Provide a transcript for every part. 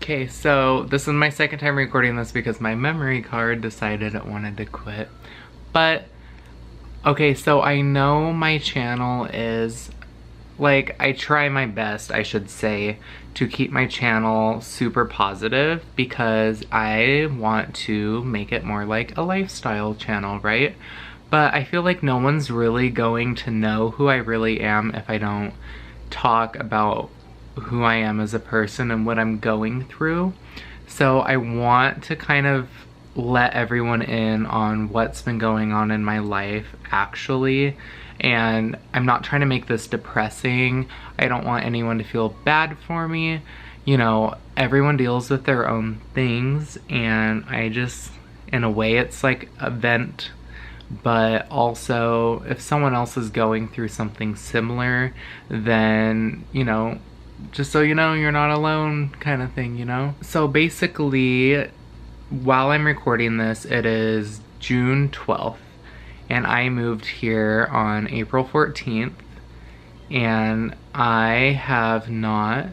Okay, so this is my second time recording this because my memory card decided it wanted to quit. But, okay, so I know my channel is, like, I try my best, I should say, to keep my channel super positive because I want to make it more like a lifestyle channel, right? But I feel like no one's really going to know who I really am if I don't talk about who I am as a person and what I'm going through. So I want to kind of let everyone in on what's been going on in my life actually, and I'm not trying to make this depressing. I don't want anyone to feel bad for me. You know, everyone deals with their own things, and I just, in a way, it's like a vent. But also, if someone else is going through something similar, then, you know, just so you know, you're not alone kind of thing, you know? So basically, while I'm recording this, it is June 12th, and I moved here on April 14th, and I have not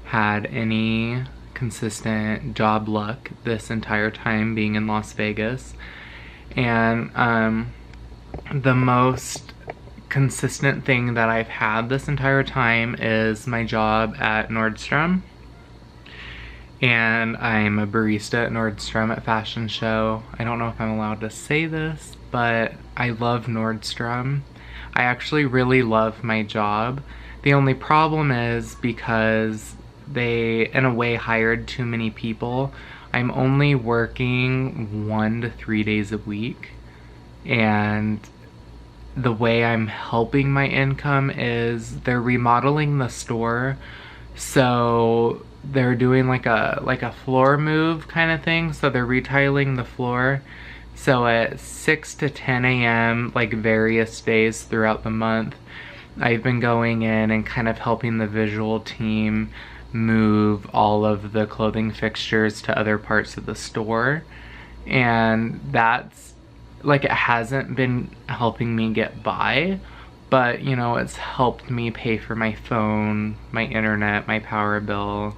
had any consistent job luck this entire time being in Las Vegas. And the most consistent thing that I've had this entire time is my job at Nordstrom. And I'm a barista at Nordstrom at Fashion Show. I don't know if I'm allowed to say this, but I love Nordstrom. I actually really love my job. The only problem is because they, in a way, hired too many people. I'm only working 1 to 3 days a week, and the way I'm helping my income is they're remodeling the store, so they're doing like a floor move kind of thing, so they're retiling the floor. So at 6 to 10 a.m. like various days throughout the month, I've been going in and kind of helping the visual team move all of the clothing fixtures to other parts of the store. And that's, like, it hasn't been helping me get by, but, you know, it's helped me pay for my phone, my internet, my power bill,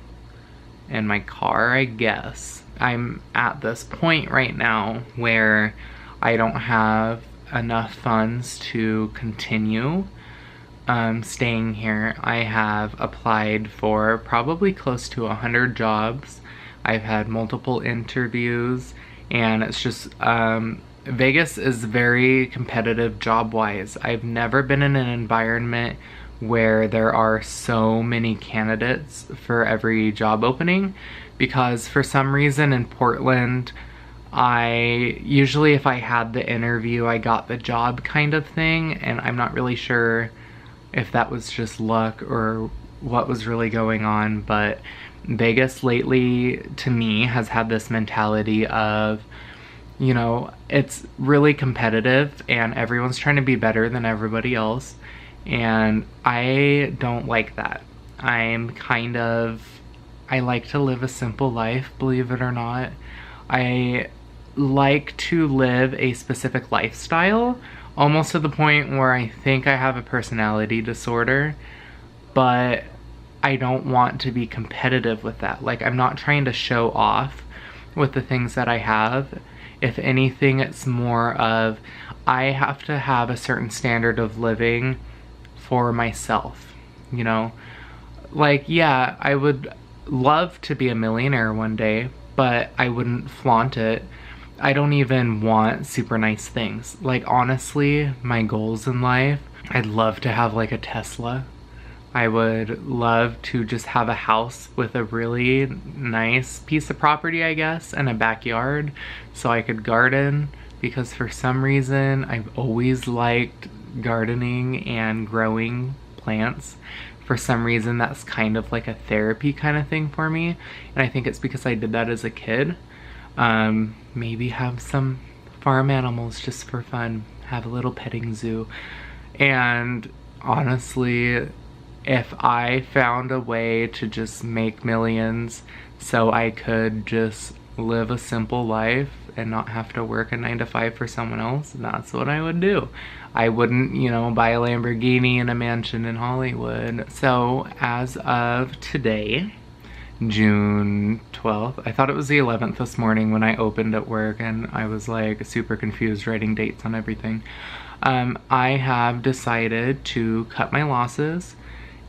and my car, I guess. I'm at this point right now where I don't have enough funds to continue staying here. I have applied for probably close to 100 jobs. I've had multiple interviews, and it's just, Vegas is very competitive job-wise. I've never been in an environment where there are so many candidates for every job opening, because for some reason in Portland, usually if I had the interview, I got the job kind of thing, and I'm not really sure if that was just luck or what was really going on. But Vegas lately, to me, has had this mentality of, you know, it's really competitive and everyone's trying to be better than everybody else, and I don't like that. I like to live a simple life, believe it or not. I like to live a specific lifestyle, almost to the point where I think I have a personality disorder, but I don't want to be competitive with that. Like, I'm not trying to show off with the things that I have. If anything, it's more of, I have to have a certain standard of living for myself, you know? Like, yeah, I would love to be a millionaire one day, but I wouldn't flaunt it. I don't even want super nice things. Like, honestly, my goals in life, I'd love to have like a Tesla. I would love to just have a house with a really nice piece of property, I guess, and a backyard so I could garden, because for some reason I've always liked gardening and growing plants. For some reason that's kind of like a therapy kind of thing for me, and I think it's because I did that as a kid. Maybe have some farm animals just for fun, have a little petting zoo. And honestly, if I found a way to just make millions so I could just live a simple life and not have to work a 9 to 5 for someone else, that's what I would do. I wouldn't, you know, buy a Lamborghini and a mansion in Hollywood. So as of today, June 12th. I thought it was the 11th this morning when I opened at work, and I was like super confused writing dates on everything. I have decided to cut my losses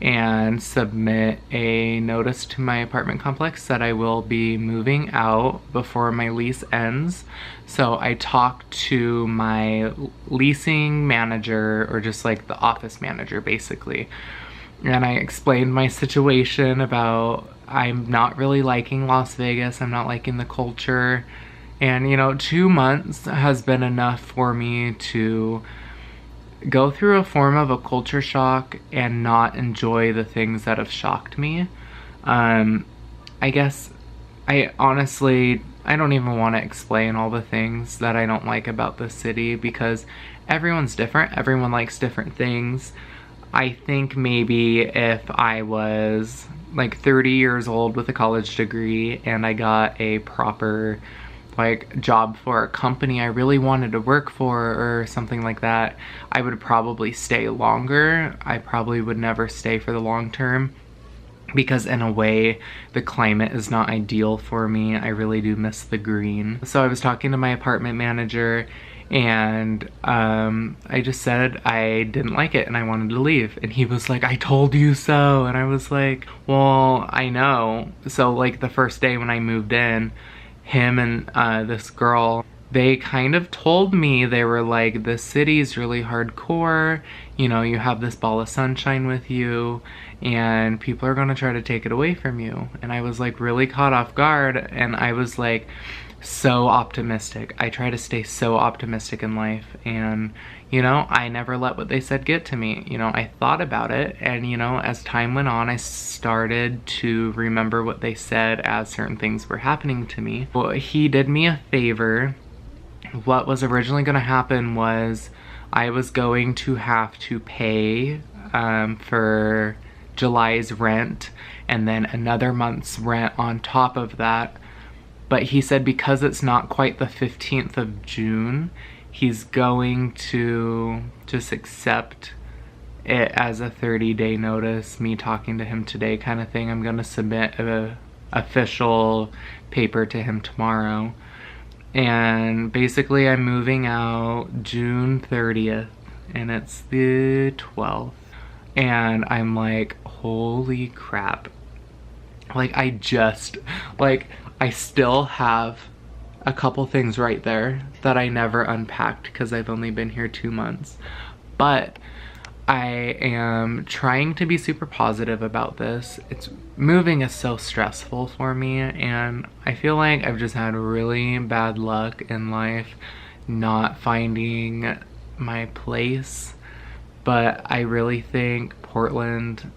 and submit a notice to my apartment complex that I will be moving out before my lease ends. So I talked to my leasing manager, or just like the office manager basically, and I explained my situation about I'm not really liking Las Vegas, I'm not liking the culture, and you know, 2 months has been enough for me to go through a form of a culture shock and not enjoy the things that have shocked me. I guess I don't even want to explain all the things that I don't like about this city, because everyone's different, everyone likes different things. I think maybe if I was like 30 years old with a college degree and I got a proper like job for a company I really wanted to work for or something like that, I would probably stay longer. I probably would never stay for the long term, because in a way the climate is not ideal for me. I really do miss the green. So I was talking to my apartment manager, and I just said I didn't like it and I wanted to leave, and he was like, I told you so. And I was like, well, I know. So like the first day when I moved in, him and this girl, they kind of told me, they were like, this city's really hardcore, you know, you have this ball of sunshine with you and people are gonna try to take it away from you. And I was like really caught off guard, and I was like so optimistic. I try to stay so optimistic in life, and you know, I never let what they said get to me. You know, I thought about it, and you know, as time went on, I started to remember what they said as certain things were happening to me. Well, he did me a favor. What was originally going to happen was I was going to have to pay for July's rent and then another month's rent on top of that. But he said because it's not quite the 15th of June, he's going to just accept it as a 30-day notice, me talking to him today kind of thing. I'm going to submit a official paper to him tomorrow. And basically I'm moving out June 30th, and it's the 12th. And I'm like, holy crap. Like I still have a couple things right there that I never unpacked because I've only been here 2 months. But I am trying to be super positive about this. Moving is so stressful for me, and I feel like I've just had really bad luck in life not finding my place. But I really think Portland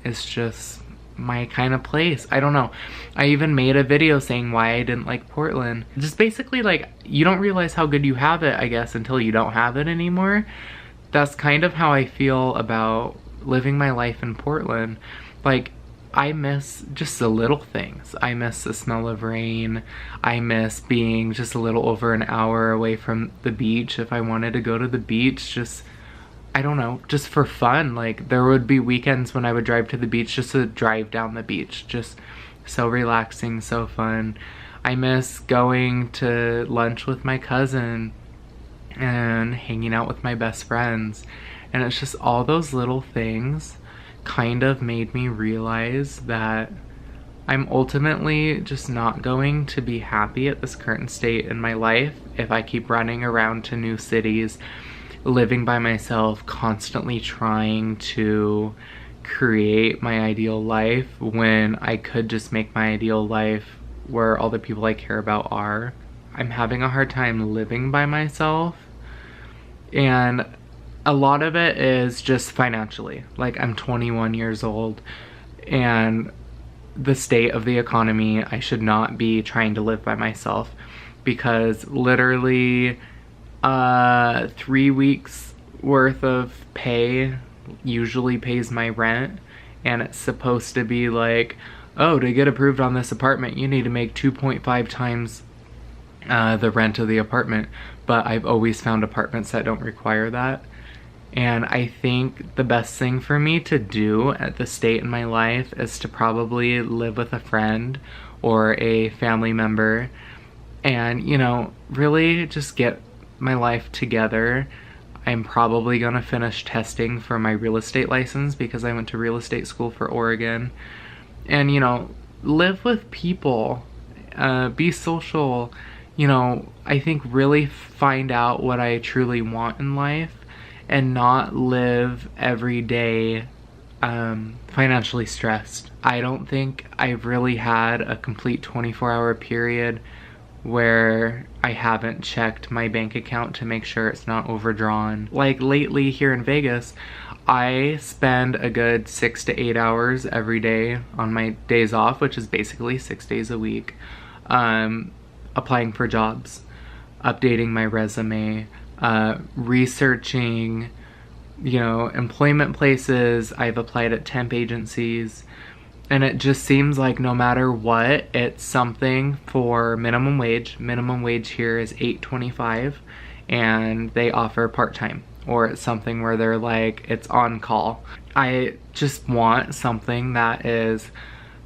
is just my kind of place. I don't know. I even made a video saying why I didn't like Portland. Just basically like, you don't realize how good you have it, I guess, until you don't have it anymore. That's kind of how I feel about living my life in Portland. Like, I miss just the little things. I miss the smell of rain. I miss being just a little over an hour away from the beach. If I wanted to go to the beach, just, I don't know, just for fun. Like, there would be weekends when I would drive to the beach just to drive down the beach. Just so relaxing, so fun. I miss going to lunch with my cousin and hanging out with my best friends. And it's just all those little things kind of made me realize that I'm ultimately just not going to be happy at this current state in my life if I keep running around to new cities, living by myself, constantly trying to create my ideal life when I could just make my ideal life where all the people I care about are. I'm having a hard time living by myself, and a lot of it is just financially. Like, I'm 21 years old, and the state of the economy, I should not be trying to live by myself, because literally 3 weeks worth of pay usually pays my rent, and it's supposed to be like, oh, to get approved on this apartment you need to make 2.5 times the rent of the apartment. But I've always found apartments that don't require that. And I think the best thing for me to do at this state in my life is to probably live with a friend or a family member and, you know, really just get my life together. I'm probably gonna finish testing for my real estate license because I went to real estate school for Oregon. And, you know, live with people, be social, you know, I think really find out what I truly want in life and not live every day financially stressed. I don't think I've really had a complete 24-hour period where I haven't checked my bank account to make sure it's not overdrawn. Like lately here in Vegas, I spend a good 6 to 8 hours every day on my days off, which is basically 6 days a week, applying for jobs, updating my resume, researching, you know, employment places. I've applied at temp agencies, and it just seems like no matter what, it's something for minimum wage. Minimum wage here is $8.25, and they offer part-time, or it's something where they're like, it's on call. I just want something that is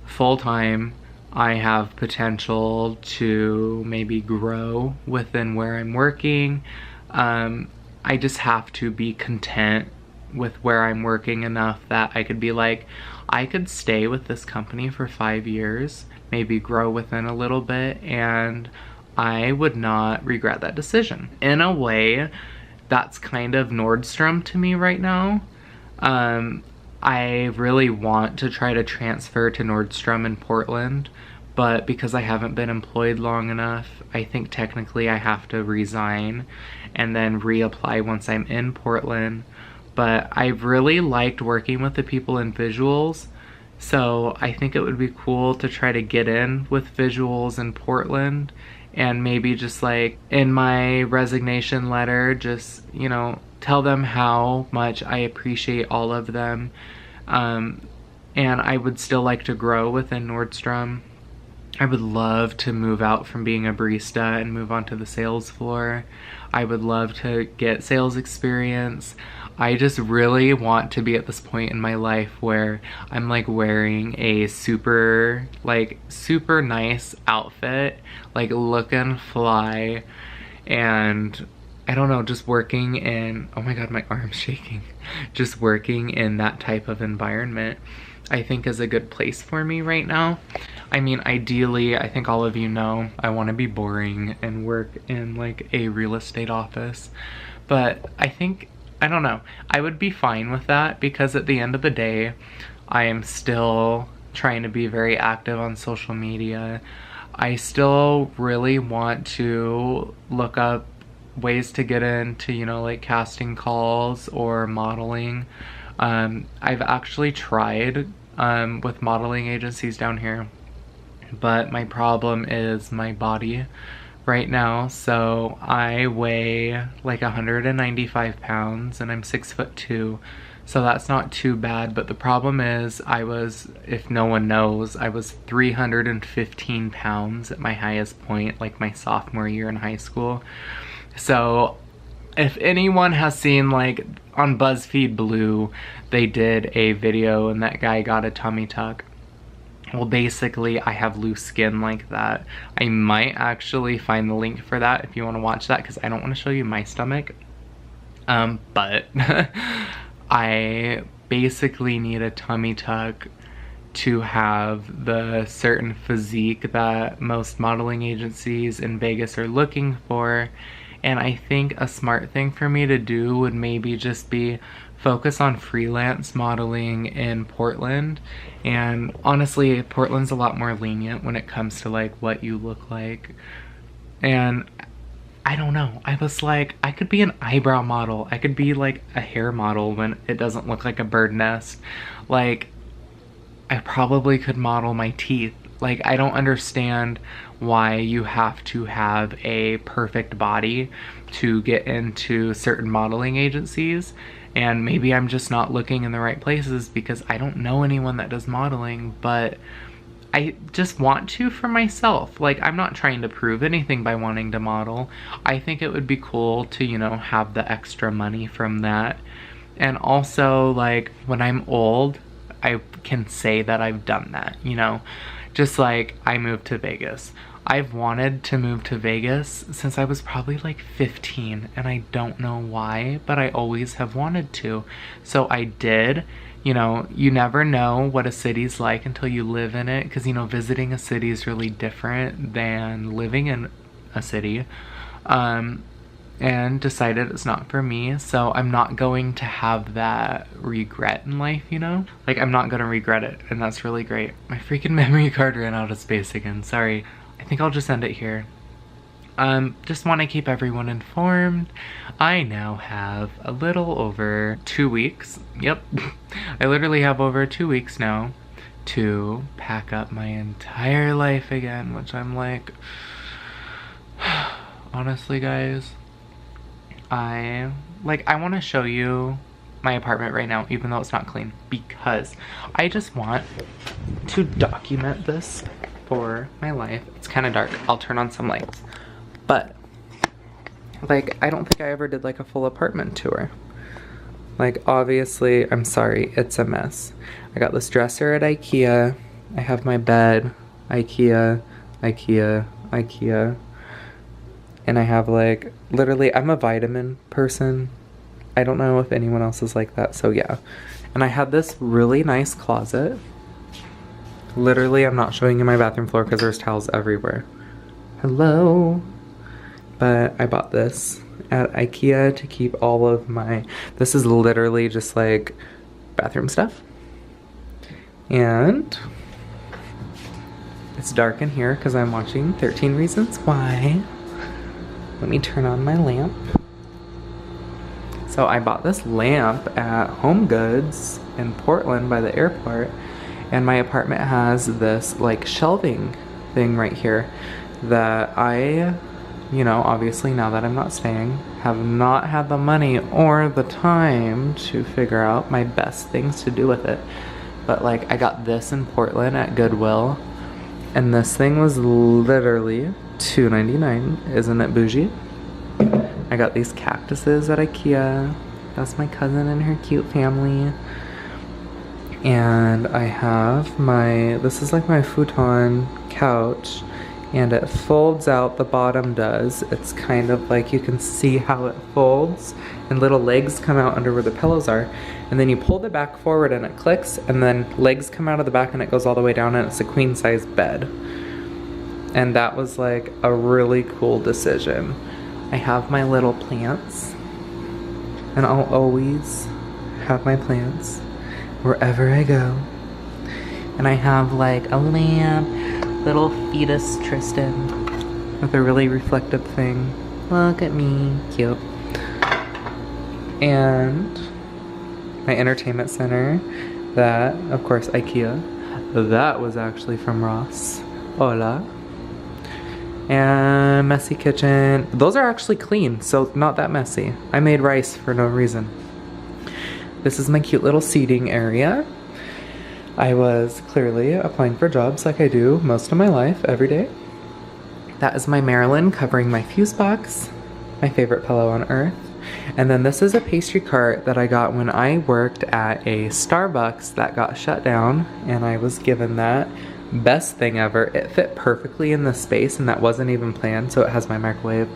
full-time. I have potential to maybe grow within where I'm working. I just have to be content with where I'm working enough that I could be like, I could stay with this company for 5 years, maybe grow within a little bit, and I would not regret that decision. In a way, that's kind of Nordstrom to me right now. I really want to try to transfer to Nordstrom in Portland, but because I haven't been employed long enough, I think technically I have to resign and then reapply once I'm in Portland. But I've really liked working with the people in visuals, so I think it would be cool to try to get in with visuals in Portland, and maybe just like in my resignation letter, just, you know, tell them how much I appreciate all of them, and I would still like to grow within Nordstrom. I would love to move out from being a barista and move on to the sales floor. I would love to get sales experience. I just really want to be at this point in my life where I'm like wearing a super nice outfit, like looking fly, and I don't know, just working in, oh my god, my arm's shaking. Just working in that type of environment, I think is a good place for me right now. I mean, ideally, I think all of you know, I want to be boring and work in like a real estate office. But I think, I don't know, I would be fine with that because at the end of the day, I am still trying to be very active on social media. I still really want to look up ways to get into, you know, like casting calls or modeling. I've actually tried with modeling agencies down here, but my problem is my body right now. So I weigh like 195 pounds and I'm 6'2", so that's not too bad. But the problem is I was, if no one knows, I was 315 pounds at my highest point, like my sophomore year in high school. So if anyone has seen, like on Buzzfeed Blue, they did a video and that guy got a tummy tuck. Well, basically, I have loose skin like that. I might actually find the link for that if you want to watch that, because I don't want to show you my stomach. But I basically need a tummy tuck to have the certain physique that most modeling agencies in Vegas are looking for. And I think a smart thing for me to do would maybe just be focus on freelance modeling in Portland. And honestly, Portland's a lot more lenient when it comes to like what you look like. And I don't know, I was like, I could be an eyebrow model. I could be like a hair model when it doesn't look like a bird nest. Like, I probably could model my teeth. Like, I don't understand why you have to have a perfect body to get into certain modeling agencies. And maybe I'm just not looking in the right places because I don't know anyone that does modeling, but I just want to for myself. Like, I'm not trying to prove anything by wanting to model. I think it would be cool to, you know, have the extra money from that And also, like, when I'm old, I can say that I've done that, you know? Just like I moved to Vegas. I've wanted to move to Vegas since I was probably like 15, and I don't know why, but I always have wanted to. So I did. You know, you never know what a city's like until you live in it, because, you know, visiting a city is really different than living in a city. And decided it's not for me, so I'm not going to have that regret in life, you know? Like, I'm not gonna regret it, and that's really great. My freaking memory card ran out of space again, sorry. I think I'll just end it here. Just want to keep everyone informed. I now have a little over 2 weeks. Yep. I literally have over 2 weeks now to pack up my entire life again, which I'm like, honestly, guys, I want to show you my apartment right now, even though it's not clean, because I just want to document this for my life. It's kind of dark. I'll turn on some lights. But, like, I don't think I ever did, like, a full apartment tour. Like, obviously, I'm sorry, it's a mess. I got this dresser at IKEA. I have my bed. IKEA, IKEA, IKEA. And I have, like, literally, I'm a vitamin person. I don't know if anyone else is like that, so yeah. And I had this really nice closet. Literally, I'm not showing you my bathroom floor because there's towels everywhere. Hello. But I bought this at IKEA to keep all of my... This is literally just, like, bathroom stuff. And it's dark in here because I'm watching 13 Reasons Why. Let me turn on my lamp. So I bought this lamp at Home Goods in Portland by the airport, and my apartment has this like shelving thing right here that I, you know, obviously now that I'm not staying, have not had the money or the time to figure out my best things to do with it. But like, I got this in Portland at Goodwill, and this thing was literally $2.99. Isn't it bougie? I got these cactuses at IKEA. That's my cousin and her cute family. And I have my, this is like my futon couch, and it folds out, the bottom does. It's kind of like, you can see how it folds, and little legs come out under where the pillows are. And then you pull the back forward and it clicks, and then legs come out of the back and it goes all the way down, and it's a queen size bed. And that was like a really cool decision. I have my little plants, and I'll always have my plants wherever I go. And I have like a lamp, little fetus Tristan with a really reflective thing. Look at me, cute. And my entertainment center, that, of course, IKEA. That was actually from Ross. Hola. And messy kitchen. Those are actually clean, so not that messy. I made rice for no reason. This is my cute little seating area. I was clearly applying for jobs like I do most of my life, every day. That is my Marilyn covering my fuse box, my favorite pillow on earth. And then this is a pastry cart that I got when I worked at a Starbucks that got shut down, and I was given that. Best thing ever. It fit perfectly in the space, and that wasn't even planned. So it has my microwave,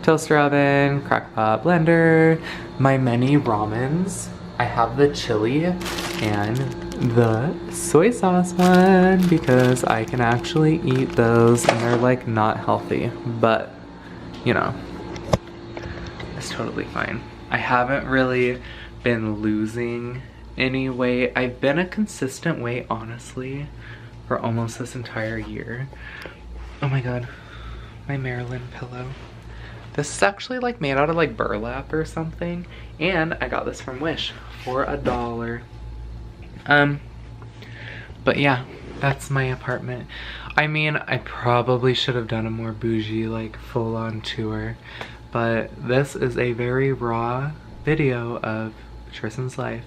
toaster oven, crock-pot, blender, my many ramens. I have the chili and the soy sauce one because I can actually eat those, and they're like not healthy, but you know, it's totally fine. I haven't really been losing any weight. I've been a consistent weight, honestly, for almost this entire year. Oh my god, my Marilyn pillow. This is actually like made out of like burlap or something, and I got this from Wish for $1. But yeah, that's my apartment. I mean, I probably should have done a more bougie, like full-on tour, but this is a very raw video of Tristan's life.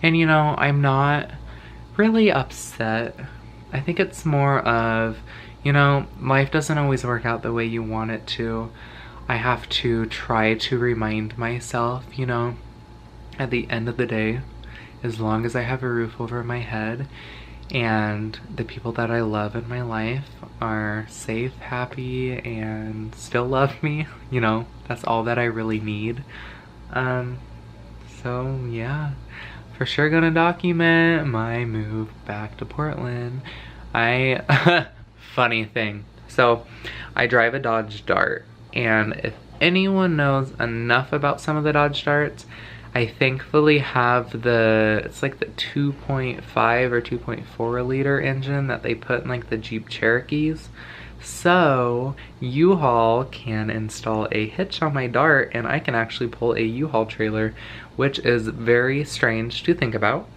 And you know, I'm not really upset. I think it's more of, you know, life doesn't always work out the way you want it to. I have to try to remind myself, you know, at the end of the day, as long as I have a roof over my head and the people that I love in my life are safe, happy, and still love me, you know, that's all that I really need. So yeah, for sure gonna document my move back to Portland. Funny thing. So I drive a Dodge Dart, and if anyone knows enough about some of the Dodge Darts, I thankfully have it's like the 2.5 or 2.4 liter engine that they put in like the Jeep Cherokees. So U-Haul can install a hitch on my Dart and I can actually pull a U-Haul trailer, which is very strange to think about.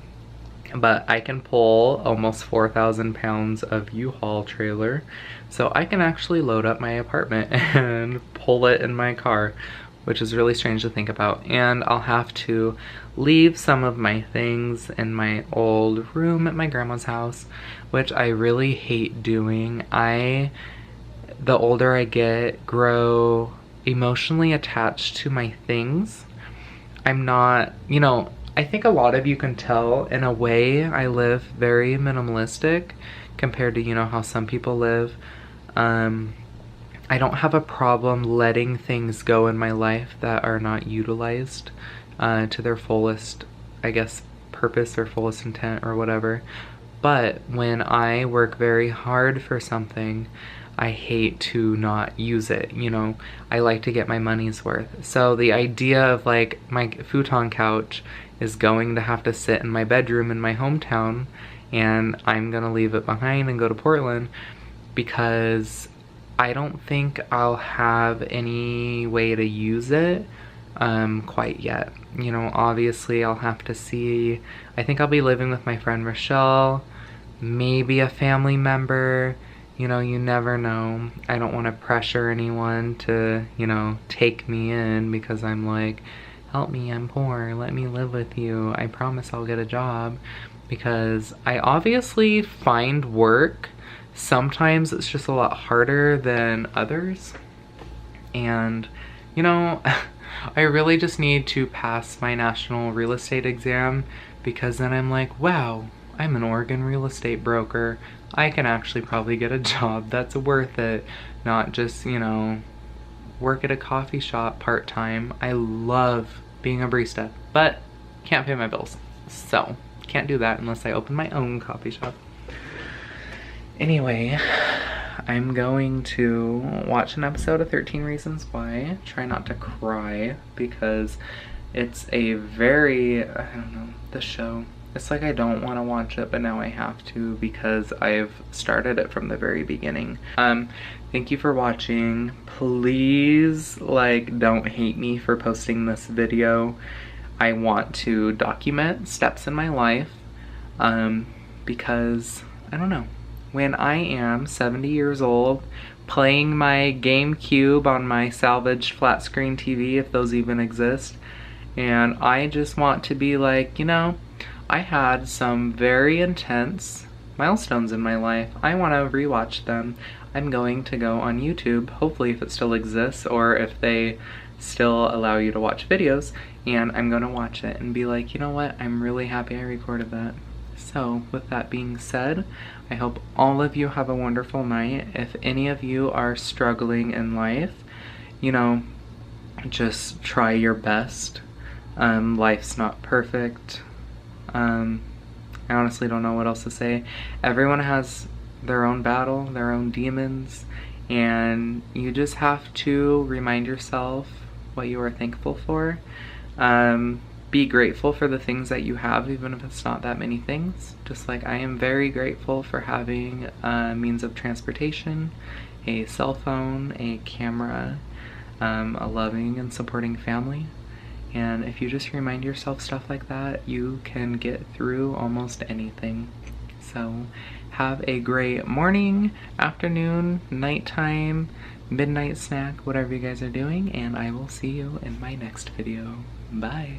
But I can pull almost 4,000 pounds of U-Haul trailer. So I can actually load up my apartment and pull it in my car, which is really strange to think about. And I'll have to leave some of my things in my old room at my grandma's house, which I really hate doing. The older I get, grow emotionally attached to my things. I'm not, you know, I think a lot of you can tell in a way I live very minimalistic compared to, you know, how some people live. I don't have a problem letting things go in my life that are not utilized to their fullest, I guess, purpose or fullest intent or whatever. But when I work very hard for something, I hate to not use it, you know. I like to get my money's worth. So the idea of like my futon couch is going to have to sit in my bedroom in my hometown, and I'm gonna leave it behind and go to Portland because I don't think I'll have any way to use it quite yet. You know, obviously I'll have to see. I think I'll be living with my friend Rochelle, maybe a family member. You know, you never know. I don't want to pressure anyone to, you know, take me in because I'm like, help me, I'm poor, let me live with you, I promise I'll get a job. Because I obviously find work. Sometimes it's just a lot harder than others. And, you know, I really just need to pass my national real estate exam, because then I'm like, wow, I'm an Oregon real estate broker. I can actually probably get a job that's worth it, not just, you know, work at a coffee shop part-time. I love being a barista, but can't pay my bills. So, can't do that unless I open my own coffee shop. Anyway, I'm going to watch an episode of 13 Reasons Why. Try not to cry because it's a very, I don't know, the show. It's like I don't want to watch it, but now I have to because I've started it from the very beginning. Thank you for watching. Please, like, don't hate me for posting this video. I want to document steps in my life because, I don't know, when I am 70 years old, playing my GameCube on my salvaged flat screen TV, if those even exist, and I just want to be like, you know, I had some very intense milestones in my life. I want to rewatch them. I'm going to go on YouTube, hopefully if it still exists or if they still allow you to watch videos, and I'm going to watch it and be like, you know what, I'm really happy I recorded that. So with that being said, I hope all of you have a wonderful night. If any of you are struggling in life, you know, just try your best. Life's not perfect. I honestly don't know what else to say. Everyone has their own battle, their own demons, and you just have to remind yourself what you are thankful for. Be grateful for the things that you have, even if it's not that many things. Just like I am very grateful for having a means of transportation, a cell phone, a camera, a loving and supporting family. And if you just remind yourself stuff like that, you can get through almost anything. So have a great morning, afternoon, nighttime, midnight snack, whatever you guys are doing, and I will see you in my next video. Bye.